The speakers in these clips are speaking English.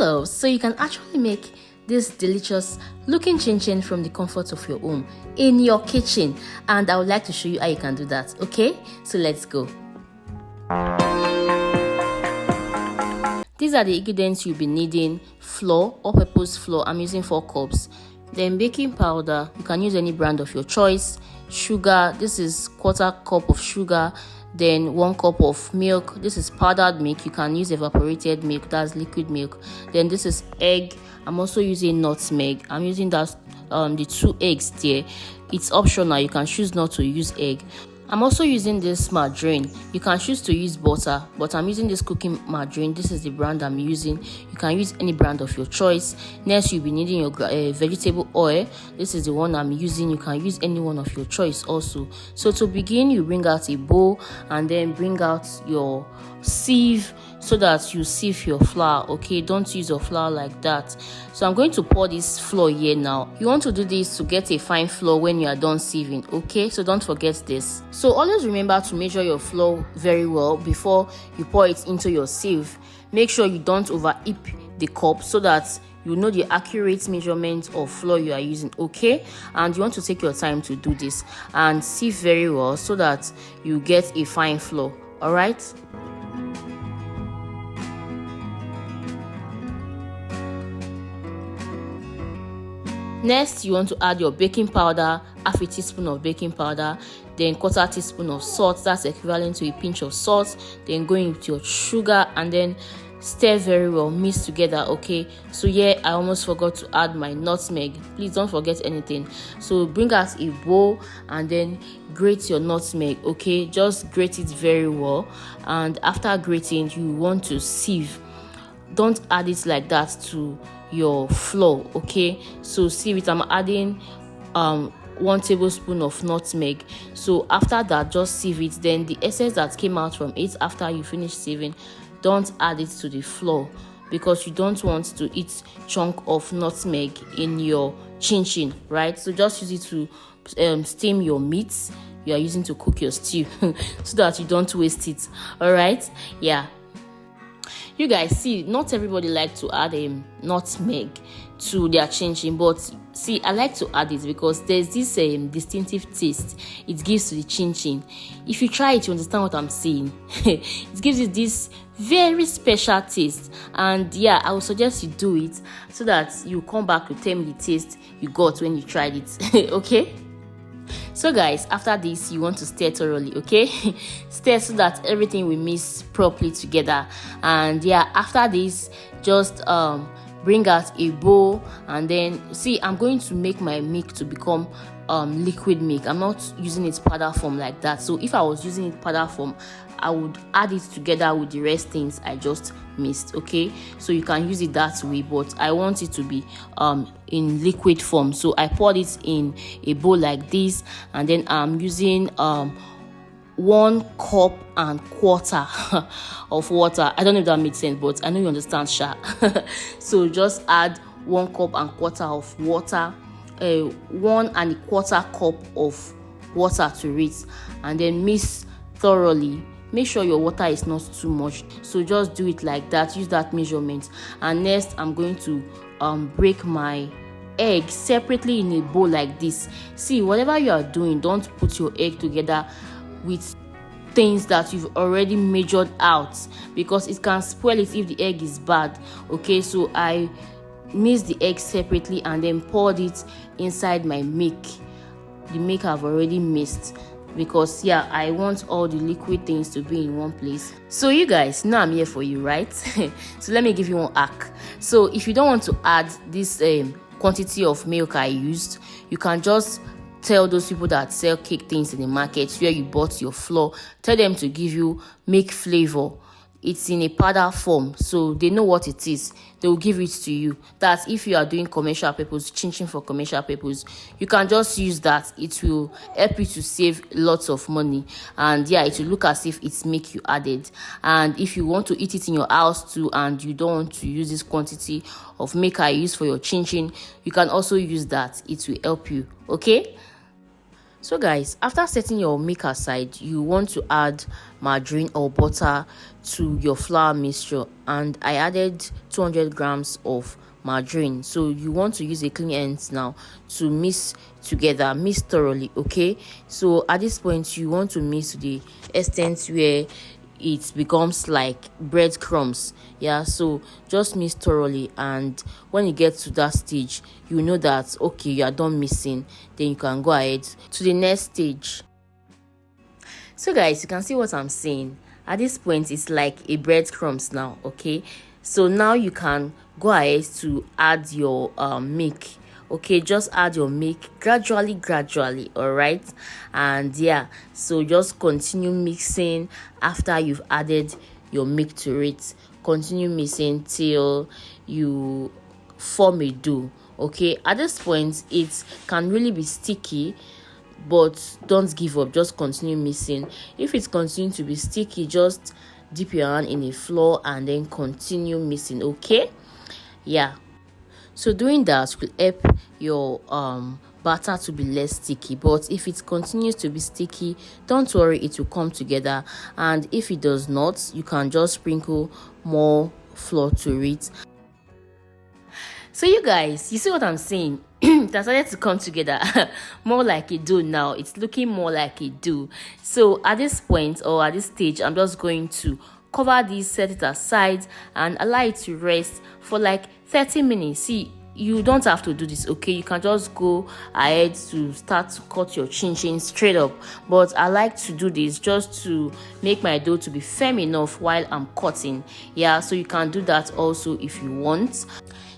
Hello, so you can actually make this delicious looking chinchin from the comfort of your home in your kitchen, and I would like to show you how you can do that. Okay, so let's go. These are the ingredients you'll be needing: flour, all-purpose flour. I'm using 4 cups. Then baking powder, you can use any brand of your choice. Sugar, this is 1/4 cup of sugar. Then 1 cup of milk. This is powdered milk. You can use evaporated milk, that's liquid milk. Then this is egg. I'm also using nutmeg. I'm using that the 2 eggs there. It's optional, you can choose not to use egg. I'm also using this margarine. You can choose to use butter, but I'm using this cooking margarine. This is the brand I'm using. You can use any brand of your choice. Next, you'll be needing your vegetable oil. This is the one I'm using. You can use any one of your choice also. So to begin, you bring out a bowl and then bring out your sieve so that you sieve your flour. Okay, don't use your flour like that. So I'm going to pour this flour here now. You want to do this to get a fine flour when you are done sieving. Okay, so don't forget this. So always remember to measure your flour very well before you pour it into your sieve. Make sure you don't overheat the cup so that you know the accurate measurement of flour you are using. Okay, and you want to take your time to do this and sieve very well so that you get a fine flour. All right. Next, you want to add your baking powder, half a teaspoon of baking powder, then 1/4 teaspoon of salt, that's equivalent to a pinch of salt. Then going with your sugar and then stir very well, mix together. Okay, so here I almost forgot to add my nutmeg. Please don't forget anything. So bring out a bowl and then grate your nutmeg. Okay, just grate it very well, and after grating you want to sieve. Don't add it like that to your flour. Okay, so sieve it. I'm adding 1 tablespoon of nutmeg. So after that, just sieve it. Then the essence that came out from it after you finish sieving, don't add it to the flour because you don't want to eat chunk of nutmeg in your chinchin, right? So just use it to steam your meats you are using to cook your stew so that you don't waste it. All right, yeah. You guys see, not everybody like to add nutmeg to their chinchin, but see, I like to add it because there's this distinctive taste it gives to the chinchin. If you try it, you understand what I'm saying. It gives you this very special taste, and yeah, I would suggest you do it so that you come back to tell me the taste you got when you tried it. Okay. So guys, after this you want to stir thoroughly. Okay, stir so that everything will mix properly together. And yeah, after this, just bring out a bowl and then see, I'm going to make my milk to become liquid milk. I'm not using it powder form like that. So if I was using it powder form, I would add it together with the rest things I just mixed. Okay, so you can use it that way, but I want it to be in liquid form. So I poured it in a bowl like this, and then I'm using 1.25 cups of water. I don't know if that makes sense, but I know you understand, Sha. So just add 1.25 cups of water, 1.25 cup of water to it, and then mix thoroughly. Make sure your water is not too much, so just do it like that. Use that measurement. And next, I'm going to break my egg separately in a bowl like this. See, whatever you are doing, don't put your egg together with things that you've already measured out because it can spoil it if the egg is bad. Okay, so I mixed the egg separately and then poured it inside my milk. The milk I've already mixed, because yeah, I want all the liquid things to be in one place. So you guys, now I'm here for you, right? So let me give you one hack. So if you don't want to add this quantity of milk I used, you can just tell those people that sell cake things in the market where you bought your flour, tell them to give you milk flavor. It's in a powder form, so they know what it is. They will give it to you. That's if you are doing commercial purpose, chinchin for commercial purpose, you can just use that. It will help you to save lots of money, and yeah, it will look as if it's milk you added. And if you want to eat it in your house too, and you don't want to use this quantity of milk I use for your chinchin, you can also use that. It will help you. Okay. So guys, after setting your milk aside, you want to add margarine or butter to your flour mixture, and I added 200 grams of margarine. So you want to use a clean hand now to mix together, mix thoroughly. Okay, so at this point you want to mix to the extent where it becomes like breadcrumbs. Yeah, so just mix thoroughly, and when you get to that stage, you know that okay, you are done mixing. Then you can go ahead to the next stage. So guys, you can see what I'm saying. At this point it's like a breadcrumbs now. Okay, so now you can go ahead to add your milk. Okay, just add your milk gradually, all right? And yeah, so just continue mixing. After you've added your milk to it, continue mixing till you form a dough. Okay, at this point it can really be sticky, but don't give up, just continue mixing. If it continues to be sticky, just dip your hand in the flour and then continue mixing. Okay, yeah, so doing that will help your batter to be less sticky. But if it continues to be sticky, don't worry, it will come together. And if it does not, you can just sprinkle more flour to it. So you guys, you see what I'm saying? It has started to come together more like a dough now. It's looking more like a dough. So at this point, or at this stage, I'm just going to cover this, set it aside, and allow it to rest for like 30 minutes. See, you don't have to do this. Okay, you can just go ahead to start to cut your chinchin straight up, but I like to do this just to make my dough to be firm enough while I'm cutting. Yeah, so you can do that also if you want.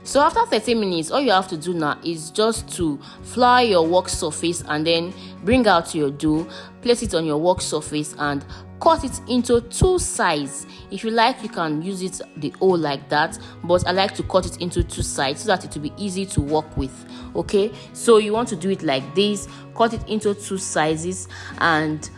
So after 30 minutes, all you have to do now is just to flour your work surface, and then bring out your dough, place it on your work surface, and cut it into two sides. If you like, you can use it the whole like that, but I like to cut it into two sides so that it will be easy to work with. Okay, so you want to do it like this, cut it into two sizes, and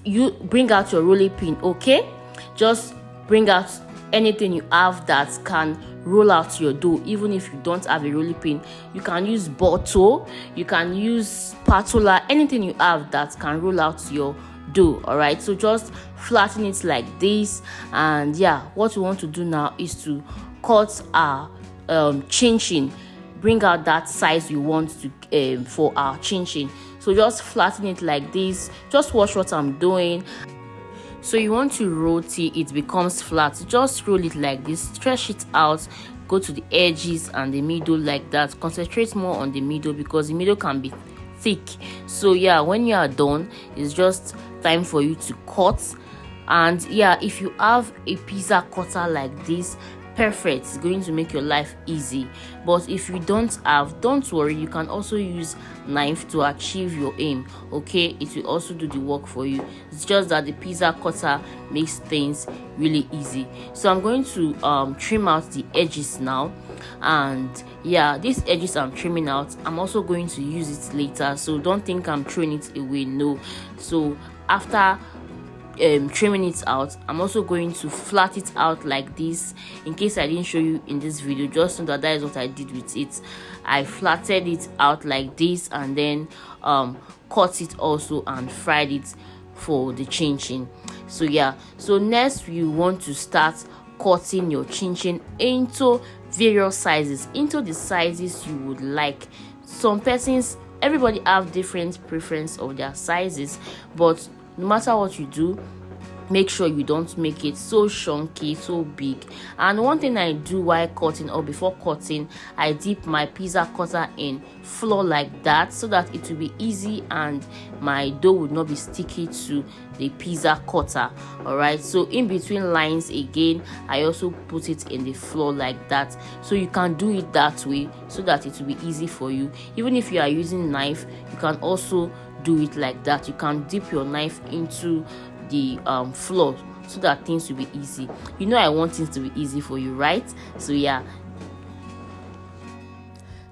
you bring out your rolling pin. Okay, just bring out anything you have that can roll out your dough. Even if you don't have a rolling pin, you can use bottle, you can use spatula, anything you have that can roll out your dough. All right, so just flatten it like this. And yeah, what we want to do now is to cut our chinchin, bring out that size we want to for our chinchin. So just flatten it like this. Just watch what I'm doing. So you want to roll till it becomes flat. Just roll it like this, stretch it out, go to the edges and the middle like that. Concentrate more on the middle because the middle can be thick. So yeah, when you are done, it's just time for you to cut. And yeah, if you have a pizza cutter like this, perfect, it's going to make your life easy. But if you don't have, don't worry, you can also use knife to achieve your aim. Okay, it will also do the work for you. It's just that the pizza cutter makes things really easy. So I'm going to trim out the edges now. And yeah, these edges I'm trimming out, I'm also going to use it later, so don't think I'm throwing it away. No. So after trimming it out, I'm also going to flat it out like this. In case I didn't show you in this video, just know that is what I did with it. I flattened it out like this and then cut it also and fried it for the chinchin. So yeah, so next we want to start cutting your chinchin into various sizes, into the sizes you would like. Some persons, everybody have different preference of their sizes, but no matter what you do, make sure you don't make it so chunky, so big. And one thing I do while cutting, or before cutting, I dip my pizza cutter in flour like that, so that it will be easy and my dough would not be sticky to the pizza cutter. All right, so in between lines again, I also put it in the flour like that. So you can do it that way so that it will be easy for you. Even if you are using knife, you can also do it like that. You can dip your knife into the flour so that things will be easy. You know I want things to be easy for you, right? So yeah,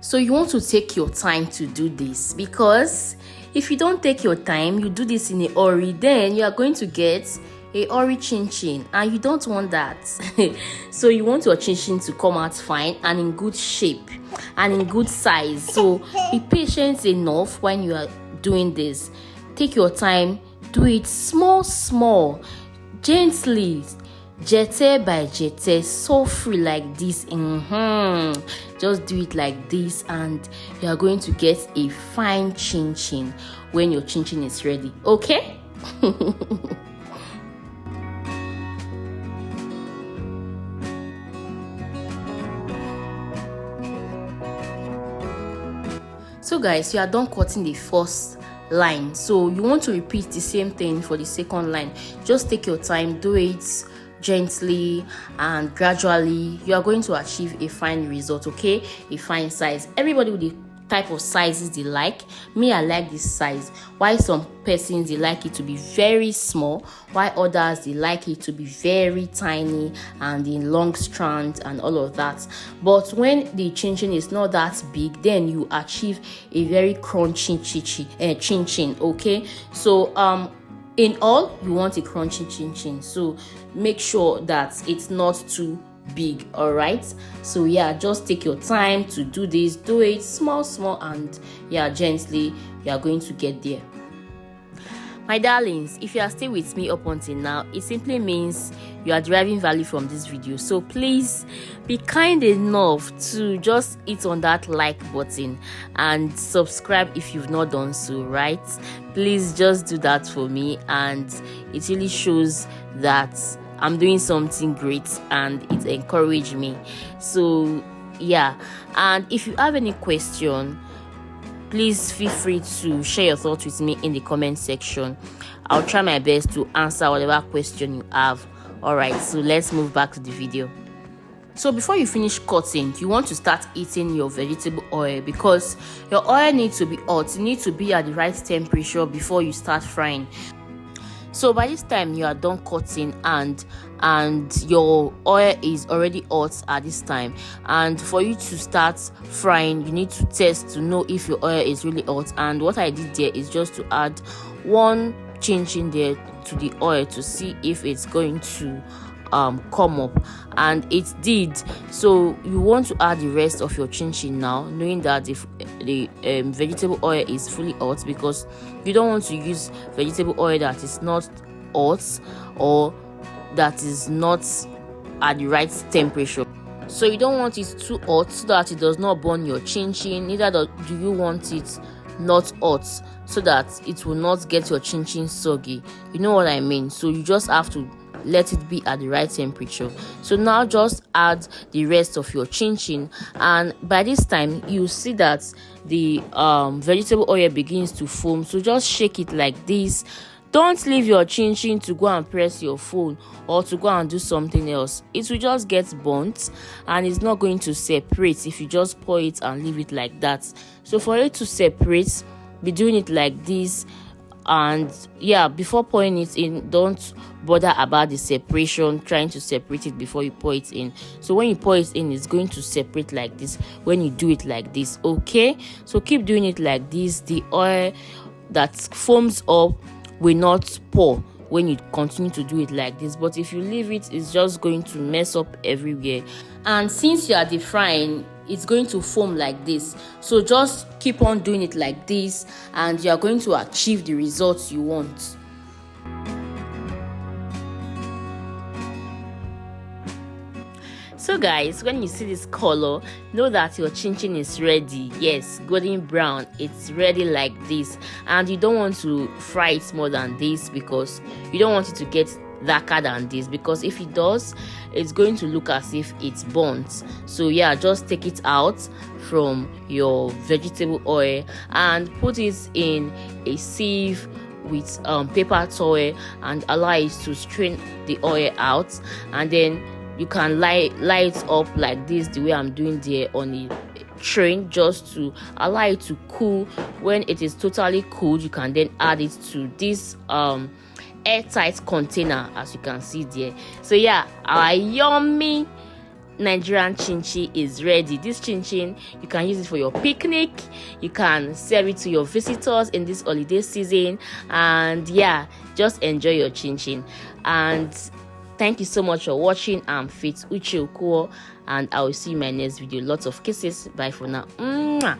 so you want to take your time to do this, because if you don't take your time, you do this in a hurry, then you are going to get a hurry chinchin, and you don't want that. So you want your chinchin to come out fine and in good shape and in good size. So be patient enough when you are doing this. take your time, do it small, gently, jete by jete, so free like this. Just do it like this, and you are going to get a fine chinchin when your chinchin is ready. Okay. So guys, you are done cutting the first line, so you want to repeat the same thing for the second line. Just take your time, do it gently and gradually. You are going to achieve a fine result. Okay, a fine size. Everybody with the type of sizes they like. Me, I like this size. Why some persons they like it to be very small, while others they like it to be very tiny and in long strands and all of that. But when the chinchin is not that big, then you achieve a very crunchy chinchin. Okay, so in all, you want a crunchy chinchin, so make sure that it's not too big. All right, so yeah, just take your time to do this. Do it small, and yeah, gently. You are going to get there. My darlings, if you are still with me up until now, it simply means you are deriving value from this video. So please be kind enough to just hit on that like button and subscribe if you've not done so, right? Please just do that for me, and it really shows that I'm doing something great and it encouraged me. So yeah, and if you have any question, please feel free to share your thoughts with me in the comment section. I'll try my best to answer whatever question you have. All right, so let's move back to the video. So before you finish cutting, you want to start eating your vegetable oil, because your oil needs to be hot. It needs to be at the right temperature before you start frying. So by this time you are done cutting and your oil is already hot at this time, and for you to start frying, you need to test to know if your oil is really hot. And what I did there is just to add one chinchin there to the oil to see if it's going to come up, and it did. So you want to add the rest of your chinchin now, knowing that if the vegetable oil is fully hot, because you don't want to use vegetable oil that is not hot or that is not at the right temperature. So you don't want it too hot so that it does not burn your chinchin, neither do you want it not hot so that it will not get your chinchin soggy. You know what I mean? So you just have to let it be at the right temperature. So now just add the rest of your chinchin, and by this time you see that the vegetable oil begins to foam. So just shake it like this. Don't leave your chinchin to go and press your phone or to go and do something else. It will just get burnt and it's not going to separate if you just pour it and leave it like that. So for it to separate, be doing it like this. And yeah, before pouring it in, don't bother about the separation, trying to separate it before you pour it in. So when you pour it in, it's going to separate like this when you do it like this. Okay, so keep doing it like this. The oil that foams up will not pour when you continue to do it like this, but if you leave it, it's just going to mess up everywhere. And since you are deep frying, it's going to foam like this. So just keep on doing it like this, and you are going to achieve the results you want. So guys, when you see this color, know that your chinchin is ready. Yes, golden brown, it's ready like this. And you don't want to fry it more than this, because you don't want it to get darker than this, because if it does, it's going to look as if it's burnt. So yeah, just take it out from your vegetable oil and put it in a sieve with paper towel and allow it to strain the oil out. And then you can light it up like this, the way I'm doing there on the train, just to allow it to cool. When it is totally cooled, you can then add it to this airtight container, as you can see there. So yeah, our yummy Nigerian chinchin is ready. This chinchin, you can use it for your picnic, you can serve it to your visitors in this holiday season, and yeah, just enjoy your chinchin. And thank you so much for watching. I'm Fit Uche Okuo, and I will see you in my next video. Lots of kisses. Bye for now. Mwah.